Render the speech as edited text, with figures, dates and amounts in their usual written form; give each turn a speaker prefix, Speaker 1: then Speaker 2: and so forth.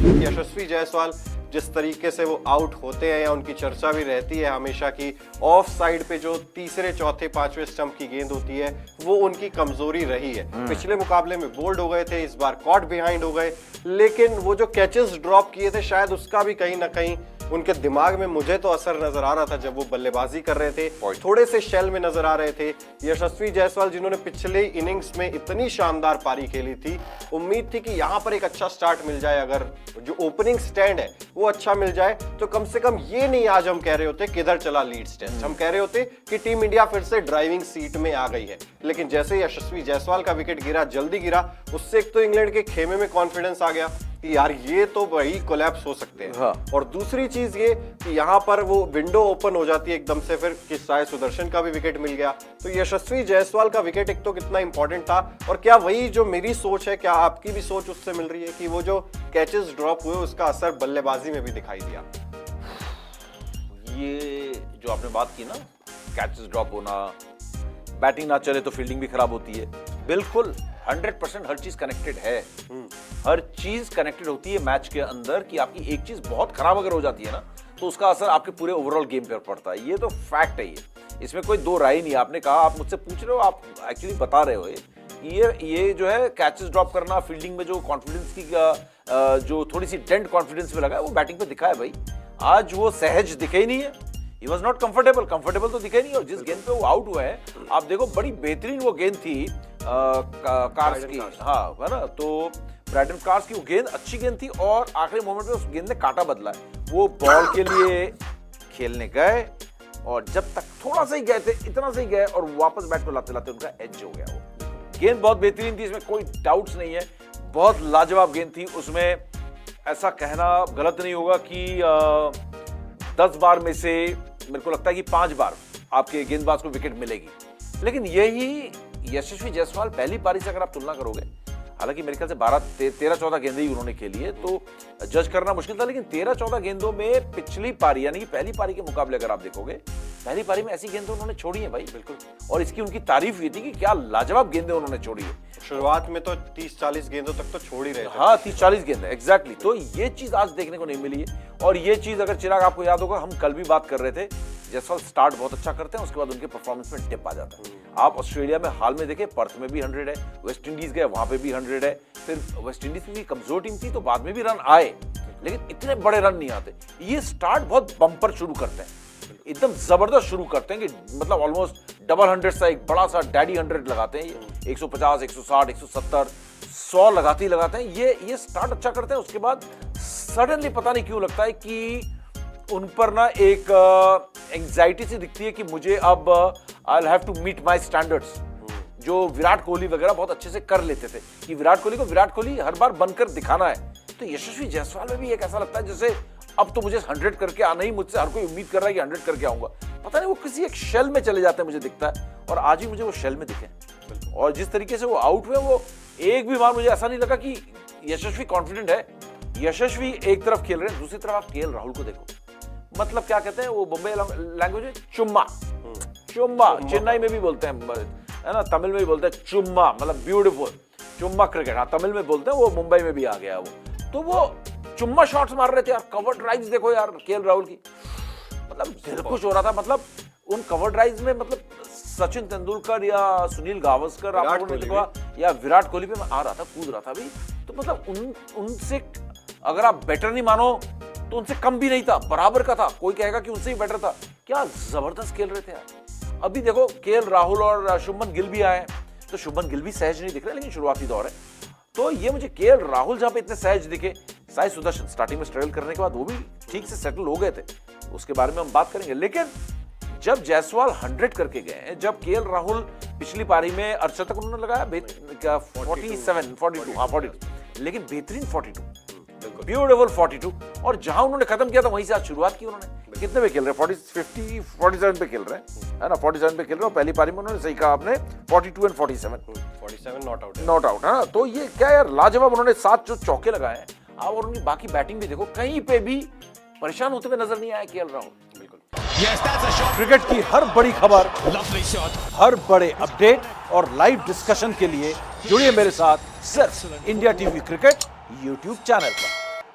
Speaker 1: यशस्वी जायसवाल जिस तरीके से वो आउट होते हैं या उनकी चर्चा भी रहती है हमेशा की ऑफ साइड पे जो तीसरे चौथे पांचवें स्टंप की गेंद होती है वो उनकी कमजोरी रही है। पिछले मुकाबले में बोल्ड हो गए थे, इस बार कॉट बिहाइंड हो गए, लेकिन वो जो कैचेस ड्रॉप किए थे शायद उसका भी कहीं ना कहीं उनके दिमाग में मुझे तो असर नजर आ रहा था जब वो बल्लेबाजी कर रहे थे, थोड़े से शेल में नजर आ रहे थे। यशस्वी जायसवाल जिन्होंने पिछले इनिंग्स में इतनी शानदार पारी खेली थी, उम्मीद थी कि यहां पर एक अच्छा स्टार्ट मिल जाए, अगर जो ओपनिंग स्टैंड है वो अच्छा मिल जाए तो कम से कम ये नहीं आज हम कह रहे होते किधर चला लीड्स टेस्ट, हम कह रहे होते कि टीम इंडिया फिर से ड्राइविंग सीट में आ गई है। लेकिन जैसे यशस्वी जायसवाल का विकेट गिरा, जल्दी गिरा, उससे एक तो इंग्लैंड के खेमे में कॉन्फिडेंस आ गया कि यार ये तो बड़ी कोलैप्स हो सकते हैं। हाँ। और दूसरी चीज ये कि यहाँ पर वो विंडो ओपन हो जाती है एकदम से, फिर कि साई सुदर्शन का भी विकेट मिल गया। तो यशस्वी जायसवाल का विकेट एक तो कितना इंपॉर्टेंट था, और क्या वही जो मेरी सोच है, क्या आपकी भी सोच उससे मिल रही है कि वो जो कैचेस ड्रॉप हुए उसका असर बल्लेबाजी में भी दिखाई दिया?
Speaker 2: ये जो आपने बात की ना, कैचेस ड्रॉप होना, बैटिंग ना चले तो फील्डिंग भी खराब होती है, बिल्कुल 100% हर चीज कनेक्टेड है। हर चीज कनेक्टेड होती है मैच के अंदर, कि आपकी एक चीज बहुत खराब अगर हो जाती है ना तो उसका असर आपके पूरे ओवरऑल गेम पर पड़ता है। ये तो फैक्ट है, इसमें कोई दो राय नहीं। आपने कहा, आप मुझसे पूछ रहे हो, आप एक्चुअली बता रहे हो ये जो है कैचेस ड्रॉप करना, फील्डिंग में जो कॉन्फिडेंस की जो थोड़ी सी डेंट कॉन्फिडेंस में लगा है वो बैटिंग पे दिखा है भाई। आज वो सहज दिखे ही नहीं है, ही वॉज नॉट कंफर्टेबल तो दिखे नहीं। और जिस गेंद पे वो आउट हुआ है, आप देखो बड़ी बेहतरीन वो गेंद थी कार्स की, हाँ है ना, तो ब्रैडन कार्स की वो गेंद अच्छी गेंद थी, और आखिरी मोमेंट में उस गेंद ने काटा बदला है। वो बॉल के लिए खेलने गए, और जब तक थोड़ा सा ही गए थे, इतना से ही गए, और वापस बैट को लाते लाते उनका एज हो गया। वो गेंद बहुत बेहतरीन थी, इसमें कोई डाउट्स नहीं है, बहुत लाजवाब गेंद थी। उसमें ऐसा कहना गलत नहीं होगा कि 10 बार में से मेरे को लगता है कि 5 बार आपके गेंदबाज को विकेट मिलेगी। लेकिन यही यशस्वी जायसवाल पहली पारी से अगर आप तुलना करोगे, हालांकि मेरे ख्याल से 13-14 गेंदें ही उन्होंने खेली है, तो जज करना मुश्किल था, लेकिन 13-14 गेंदों में पिछली पारी यानी कि पहली पारी के मुकाबले अगर आप देखोगे, पहली पारी में ऐसी गेंदें उन्होंने छोड़ी है भाई, बिल्कुल। और इसकी उनकी तारीफ हुई थी कि क्या लाजवाब गेंदें उन्होंने छोड़ी है।
Speaker 1: शुरुआत में तो 30-40 गेंदों तक तो छोड़ ही रहे थे।
Speaker 2: हाँ, 30-40 गेंदें, एग्जैक्टली। तो ये चीज आज देखने को नहीं मिली है। और ये चीज अगर चिराग आपको याद होगा, हम कल भी बात कर रहे थे, जायसवाल स्टार्ट बहुत अच्छा करते हैं, उसके बाद उनके परफॉर्मेंस में डिप आ जाता है। आप ऑस्ट्रेलिया में हाल में देखें, पर्थ में भी 100 है, वेस्ट इंडीज गए वहां पे भी 100 है, फिर वेस्ट इंडीज की कमजोर टीम थी तो बाद में भी रन आए, लेकिन इतने बड़े रन नहीं आते। ये स्टार्ट बहुत बम्पर शुरू करते हैं, एकदम जबरदस्त शुरू करते हैं, कि मतलब ऑलमोस्ट डबल 100 सा एक बड़ा सा डैडी 100 लगाते हैं। 150, 160, 170, 100 लगाते हैं। ये स्टार्ट अच्छा करते हैं। उसके बाद सडनली पता नहीं क्यों लगता है कि उन पर ना एक एंजाइटी सी दिखती है कि मुझे अब I will have to meet my standards, जो विराट कोहली वगैरह बहुत अच्छे से कर लेते थे, कि विराट कोहली को विराट कोहली हर बार बनकर दिखाना है। तो यशस्वी जायसवाल में भी एक ऐसा लगता है जैसे अब तो मुझे 100 करके आना ही, मुझसे हर कोई उम्मीद कर रहा है कि 100 करके आऊंगा। पता नहीं वो किसी एक शेल में चले जाते हैं, मुझे दिखता है, और आज ही मुझे वो शेल में दिखे। और जिस तरीके से वो आउट हुए, वो एक भी बार मुझे ऐसा नहीं लगा कि यशस्वी कॉन्फिडेंट है। यशस्वी एक तरफ खेल रहे हैं, दूसरी तरफ आप केएल राहुल को देखो, मतलब क्या कहते हैं वो बॉम्बे लैंग्वेज में, चुम्मा। चेन्नई में भी बोलते हैं, है ना, तमिल में भी बोलते हैं चुम्मा, मतलब ब्यूटीफुल चुम्मा क्रिकेट। हाँ, तमिल में बोलते हैं, वो मुंबई में भी आ गया वो। तो वो चुम्मा शॉट्स मार रहे थे यार, कवर ड्राइव्स देखो यार केएल राहुल की, मतलब दिल खुश हो रहा था। मतलब उन कवर ड्राइव्स में, मतलब सचिन तेंदुलकर या सुनील गावस्कर आप लोगों ने देखा, या विराट कोहली पे मैं आ रहा था, कूद रहा था भी, तो मतलब उनसे अगर आप बेटर नहीं मानो तो उनसे कम भी नहीं था, बराबर का था। कोई कहेगा कि उनसे ही बेटर था, क्या जबरदस्त खेल रहे थे यार। अभी देखो केएल राहुल और शुभमन गिल भी आए, तो शुभमन गिल भी सहज नहीं दिख रहे, लेकिन शुरुआती दौर है। तो ये मुझे केएल राहुल जहां पे इतने सहज दिखे, साई सुदर्शन स्टार्टिंग में स्ट्रगल करने के बाद वो भी ठीक से सेटल हो गए थे, उसके बारे में हम बात करेंगे। लेकिन जब जायसवाल 100 करके गए, जब केएल राहुल पिछली पारी में अर्धशतक उन्होंने लगाया, 47, 42, हाँ 42, लेकिन बेहतरीन 42, ब्यूटीफुल 42, और जहां उन्होंने खत्म किया था वहीं से आज शुरुआत की उन्होंने। कितने पे खेल रहे हैं? 47 पे खेल रहे हैं, है ना, 47 पे खेल रहे हैं। पहली पारी में उन्होंने, सही कहा आपने, 42 एंड 47 नॉट आउट, है ना। तो ये क्या यार, लाजवाब उन्होंने 7 जो चौके लगाए हैं। और उनकी बाकी बैटिंग भी देखो, कहीं पे भी परेशान होते हुए नजर नहीं आया केएल राहुल। क्रिकेट की हर बड़ी खबर, हर बड़े अपडेट और लाइव डिस्कशन के लिए जुड़िए मेरे साथ सिर्फ India TV cricket YouTube channel पर।